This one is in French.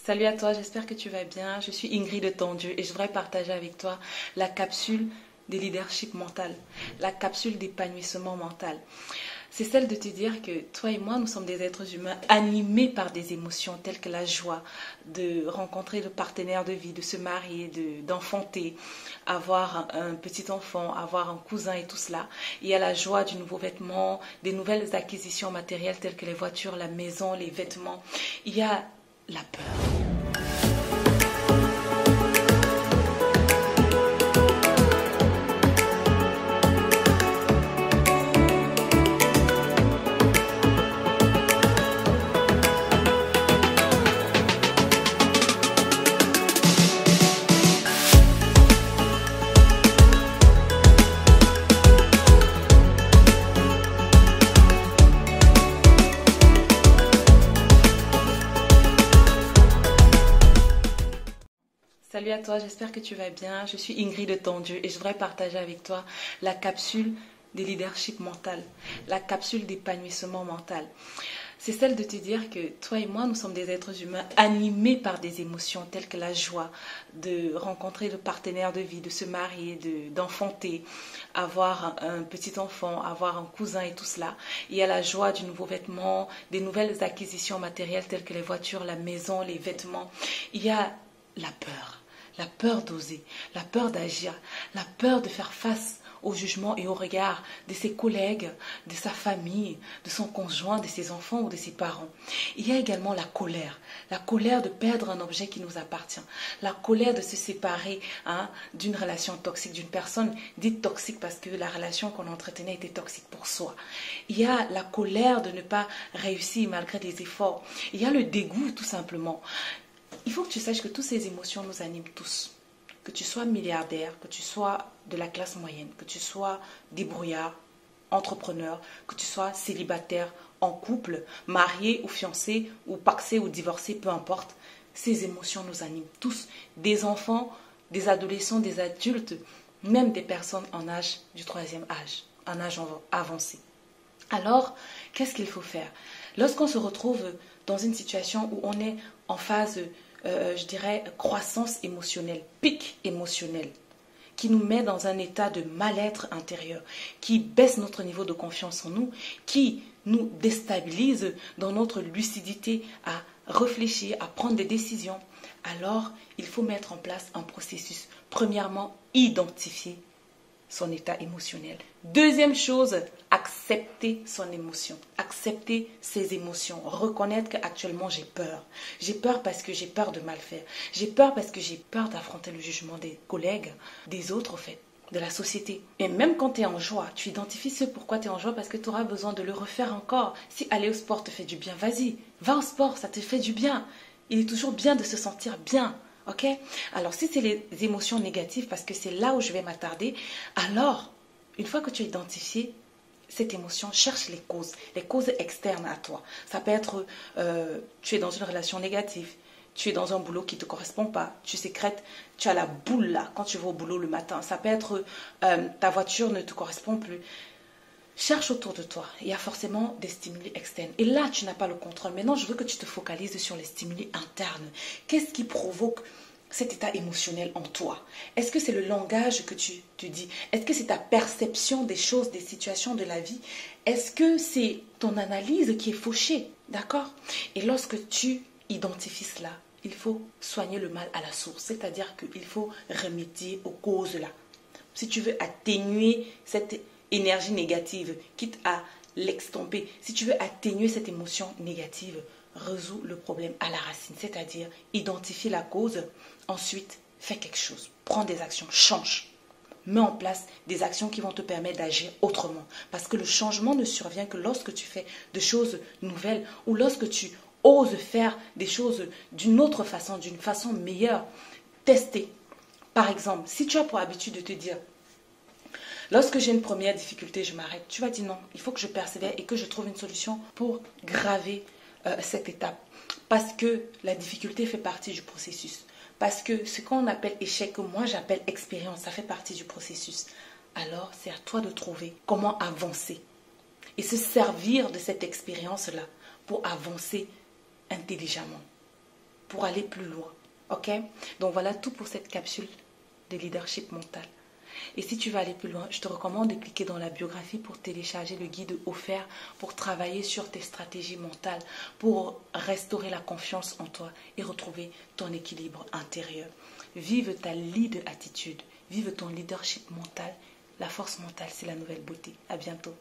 Salut à toi, j'espère que tu vas bien. Je suis Ingrid de Ton Dieu et je voudrais partager avec toi la capsule de leadership mental, la capsule d'épanouissement mental. C'est celle de te dire que toi et moi, nous sommes des êtres humains animés par des émotions telles que la joie de rencontrer le partenaire de vie, de se marier, d'enfanter, avoir un petit enfant, avoir un cousin et tout cela. Il y a la joie du nouveau vêtement, des nouvelles acquisitions matérielles telles que les voitures, la maison, les vêtements. Il y a la peur. Salut à toi, j'espère que tu vas bien. Je suis Ingrid de Ton Dieu et je voudrais partager avec toi la capsule de leadership mental, la capsule d'épanouissement mental. C'est celle de te dire que toi et moi, nous sommes des êtres humains animés par des émotions telles que la joie de rencontrer le partenaire de vie, de se marier, d'enfanter, avoir un petit enfant, avoir un cousin et tout cela. Il y a la joie du nouveau vêtement, des nouvelles acquisitions matérielles telles que les voitures, la maison, les vêtements. Il y a la peur d'oser, la peur d'agir, la peur de faire face au jugement et au regard de ses collègues, de sa famille, de son conjoint, de ses enfants ou de ses parents. Il y a également la colère de perdre un objet qui nous appartient, la colère de se séparer d'une relation toxique, d'une personne dite toxique parce que la relation qu'on entretenait était toxique pour soi. Il y a la colère de ne pas réussir malgré des efforts. Il y a le dégoût tout simplement. Il faut que tu saches que toutes ces émotions nous animent tous. Que tu sois milliardaire, que tu sois de la classe moyenne, que tu sois débrouillard, entrepreneur, que tu sois célibataire, en couple, marié ou fiancé, ou pacsé ou divorcé, peu importe. Ces émotions nous animent tous. Des enfants, des adolescents, des adultes, même des personnes en âge du troisième âge, en âge avancé. Alors, qu'est-ce qu'il faut faire? Lorsqu'on se retrouve dans une situation où on est en phase je dirais, croissance émotionnelle, pic émotionnel, qui nous met dans un état de mal-être intérieur, qui baisse notre niveau de confiance en nous, qui nous déstabilise dans notre lucidité à réfléchir, à prendre des décisions. Alors, il faut mettre en place un processus. Premièrement, identifier son état émotionnel. Deuxième chose, accepter son émotion, accepter ses émotions, reconnaître qu'actuellement j'ai peur. J'ai peur parce que j'ai peur de mal faire. J'ai peur parce que j'ai peur d'affronter le jugement des collègues, des autres au fait, de la société. Et même quand tu es en joie, tu identifies ce pourquoi tu es en joie parce que tu auras besoin de le refaire encore. Si aller au sport te fait du bien, vas-y, va au sport, ça te fait du bien. Il est toujours bien de se sentir bien. Ok? Alors si c'est les émotions négatives, parce que c'est là où je vais m'attarder, alors, une fois que tu as identifié cette émotion, cherche les causes externes à toi. Ça peut être, tu es dans une relation négative, tu es dans un boulot qui ne te correspond pas, tu sécrètes, tu as la boule là quand tu vas au boulot le matin. Ça peut être, ta voiture ne te correspond plus. Cherche autour de toi, il y a forcément des stimuli externes. Et là, tu n'as pas le contrôle. Maintenant, je veux que tu te focalises sur les stimuli internes. Qu'est-ce qui provoque cet état émotionnel en toi? Est-ce que c'est le langage que tu te dis? Est-ce que c'est ta perception des choses, des situations de la vie? Est-ce que c'est ton analyse qui est fauchée? D'accord? Et lorsque tu identifies cela, il faut soigner le mal à la source. C'est-à-dire qu'il faut remédier aux causes là. Si tu veux atténuer cette énergie négative, quitte à l'extomper. Si tu veux atténuer cette émotion négative, résous le problème à la racine, c'est-à-dire identifie la cause, ensuite fais quelque chose, prends des actions, change. Mets en place des actions qui vont te permettre d'agir autrement. Parce que le changement ne survient que lorsque tu fais de choses nouvelles ou lorsque tu oses faire des choses d'une autre façon, d'une façon meilleure. Tester. Par exemple, si tu as pour habitude de te dire lorsque j'ai une première difficulté, je m'arrête. Tu vas dire non, il faut que je persévère et que je trouve une solution pour graver cette étape. Parce que la difficulté fait partie du processus. Parce que ce qu'on appelle échec, que moi j'appelle expérience, ça fait partie du processus. Alors c'est à toi de trouver comment avancer. Et se servir de cette expérience-là pour avancer intelligemment. pour aller plus loin. Ok? Donc voilà tout pour cette capsule de leadership mental. Et si tu veux aller plus loin, je te recommande de cliquer dans la biographie pour télécharger le guide offert pour travailler sur tes stratégies mentales, pour restaurer la confiance en toi et retrouver ton équilibre intérieur. Vive ta lead attitude, vive ton leadership mental. La force mentale, c'est la nouvelle beauté. À bientôt.